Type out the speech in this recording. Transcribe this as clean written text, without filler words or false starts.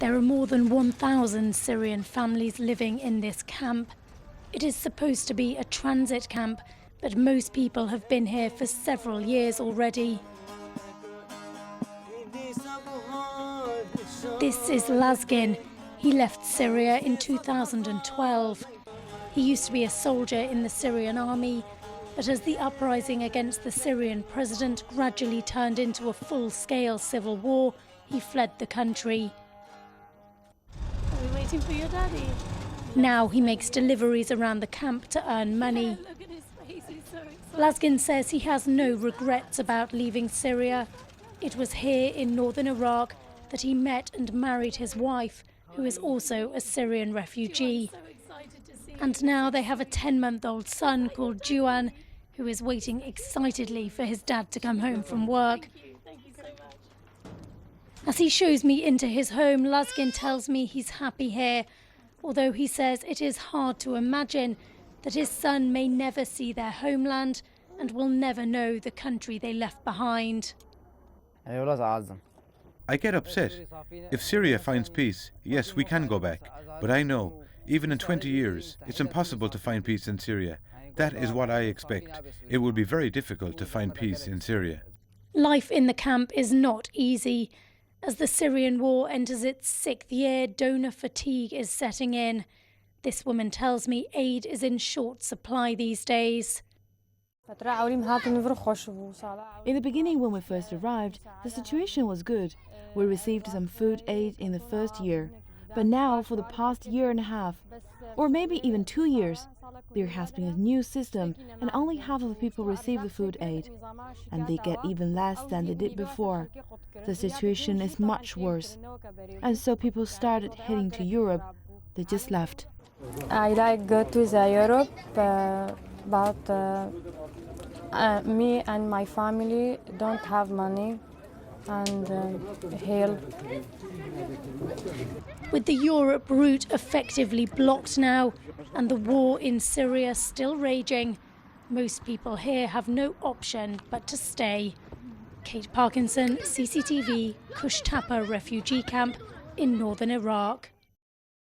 There are more than 1,000 Syrian families living in this camp. It is supposed to be a transit camp, but most people have been here for several years already. This is Lazgin. He left Syria in 2012. He used to be a soldier in the Syrian army, but as the uprising against the Syrian president gradually turned into a full-scale civil war, he fled the country. Are we waiting for your daddy? Now he makes deliveries around the camp to earn money. Look at his face, he's so excited. Lazgin says he has no regrets about leaving Syria. It was here in northern Iraq that he met and married his wife, who is also a Syrian refugee. So excited to see And now they have a 10-month-old son called Juan, who is waiting excitedly for his dad to come home from work. Thank you so much. As he shows me into his home, Lazgin tells me he's happy here, although he says it is hard to imagine that his son may never see their homeland and will never know the country they left behind. I get upset. If Syria finds peace, yes, we can go back. But I know, even in 20 years, it's impossible to find peace in Syria. That is what I expect. It will be very difficult to find peace in Syria. Life in the camp is not easy. As the Syrian war enters its 6th year, donor fatigue is setting in. This woman tells me aid is in short supply these days. In the beginning, when we first arrived, the situation was good. We received some food aid in the first year. But now, for the past year and a half, or maybe even 2 years, there has been a new system and only half of the people receive the food aid. And they get even less than they did before. The situation is much worse. And so people started heading to Europe. They just left. I like go to the Europe, but me and my family don't have money and help. With the Europe route effectively blocked now and the war in Syria still raging, most people here have no option but to stay. Kate Parkinson, CCTV, Kushtapa refugee camp in northern Iraq.